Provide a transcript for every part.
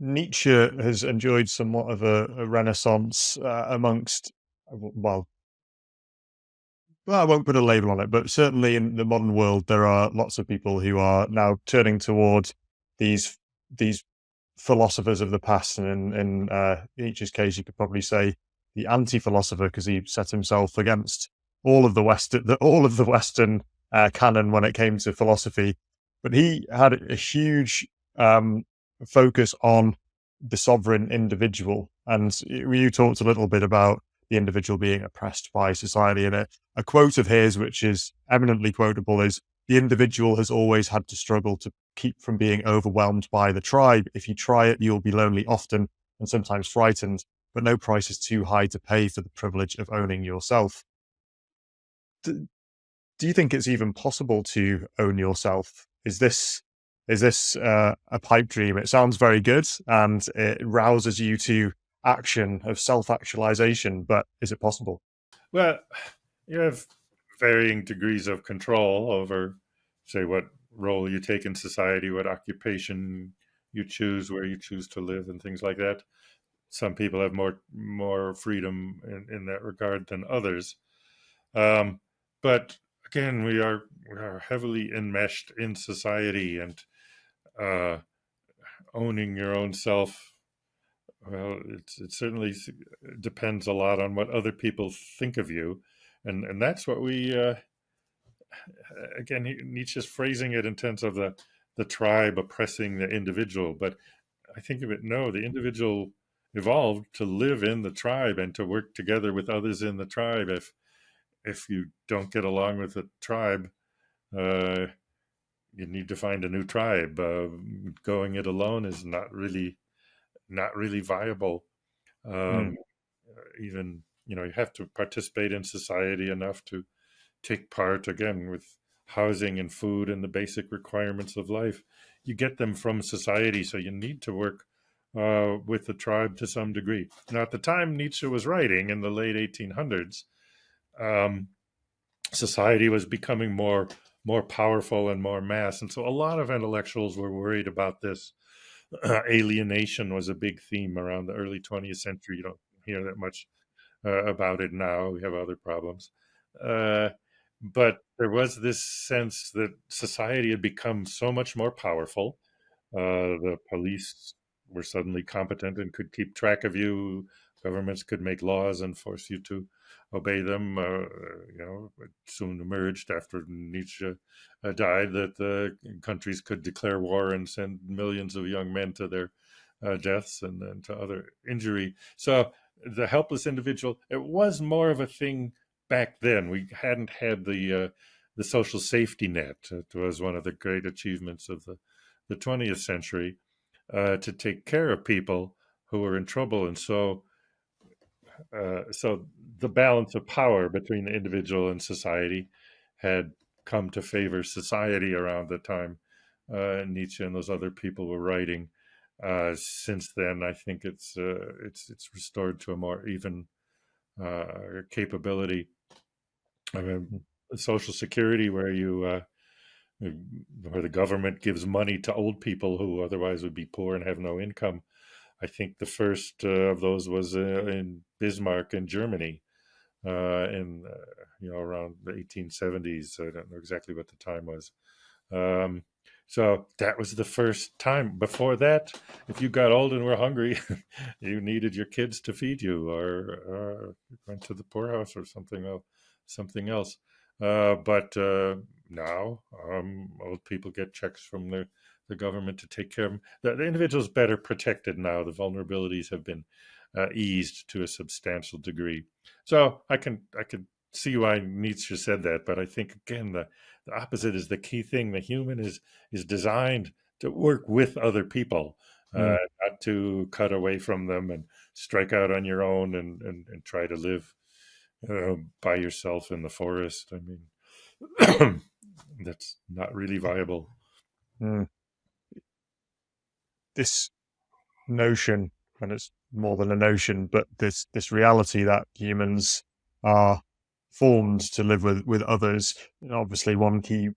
Nietzsche has enjoyed somewhat of a renaissance amongst, well, I won't put a label on it, but certainly in the modern world, there are lots of people who are now turning toward these philosophers of the past, and in Nietzsche's case, you could probably say the anti-philosopher because he set himself against all of the Western canon when it came to philosophy. But he had a huge focus on the sovereign individual, and you talked a little bit about the individual being oppressed by society, and a quote of his, which is eminently quotable, is the individual has always had to struggle to keep from being overwhelmed by the tribe. If you try it, you'll be lonely often and sometimes frightened, but no price is too high to pay for the privilege of owning yourself. Do you think it's even possible to own yourself? Is this a pipe dream? It sounds very good and it rouses you to action of self-actualization, but is it possible? Well, you have varying degrees of control over, say, what role you take in society, what occupation you choose, where you choose to live, and things like that. Some people have more freedom in that regard than others. Um, but again, we are heavily enmeshed in society, and uh, owning your own self. Well, it certainly depends a lot on what other people think of you, and that's what we again, Nietzsche's phrasing it in terms of the tribe oppressing the individual. But I think of it, no, the individual evolved to live in the tribe and to work together with others in the tribe. If you don't get along with the tribe, uh, you need to find a new tribe. Going it alone is not really viable. Hmm. Um, Even you have to participate in society enough to take part again with housing and food and the basic requirements of life. You get them from society, so you need to work with the tribe to some degree. Now, at the time Nietzsche was writing in the late 1800s, um, society was becoming more powerful and more mass, and so a lot of intellectuals were worried about this. Alienation was a big theme around the early 20th century. You don't hear that much about it now. We have other problems. Uh, but there was this sense that society had become so much more powerful. The police were suddenly competent and could keep track of you. Governments could make laws and force you to obey them. It soon emerged after Nietzsche died that the countries could declare war and send millions of young men to their deaths and to other injury. So the helpless individual, it was more of a thing back then. We hadn't had the social safety net. It was one of the great achievements of the 20th century, to take care of people who were in trouble. And so the balance of power between the individual and society had come to favor society around the time Nietzsche and those other people were writing. Since then, I think it's restored to a more even capability. I mean, Social security, where the government gives money to old people who otherwise would be poor and have no income. I think the first of those was in Bismarck in Germany, in around the 1870s. I don't know exactly what the time was. Um, so that was the first time. Before that, if you got old and were hungry, you needed your kids to feed you, or you went to the poorhouse or something else. But now, old people get checks from the government to take care of them. The individual's better protected now. The vulnerabilities have been eased to a substantial degree. So I can see why Nietzsche said that, but I think again the opposite is the key thing. The human is designed to work with other people, Hmm. not to cut away from them and strike out on your own and try to live by yourself in the forest. I mean, that's not really viable. Hmm. This notion, and it's more than a notion, but this reality that humans are formed to live with others. And obviously, one key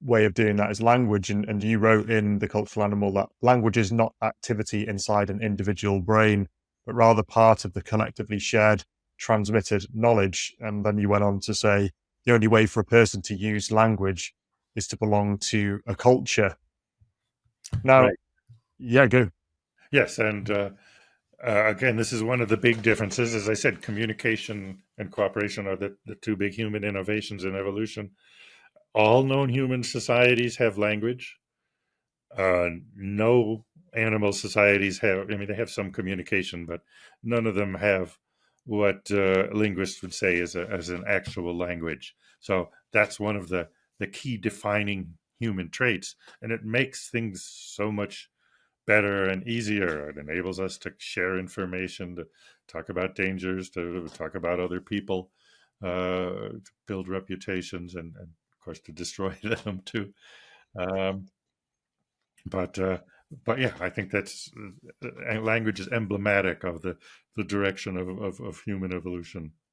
way of doing that is language. And you wrote in The Cultural Animal that language is not activity inside an individual brain, but rather part of the collectively shared, transmitted knowledge. And then you went on to say the only way for a person to use language is to belong to a culture. Now, Right. yeah, go. Yes, and again, this is one of the big differences. As I said, communication and cooperation are the two big human innovations in evolution. All known human societies have language. No animal societies have, I mean, they have some communication, but none of them have what linguists would say is as an actual language. So that's one of the key defining human traits. And it makes things so much better and easier. It enables us to share information, to talk about dangers, to talk about other people, to build reputations, and of course to destroy them too. Um, but uh, but yeah, I think that's language is emblematic of the direction of human evolution.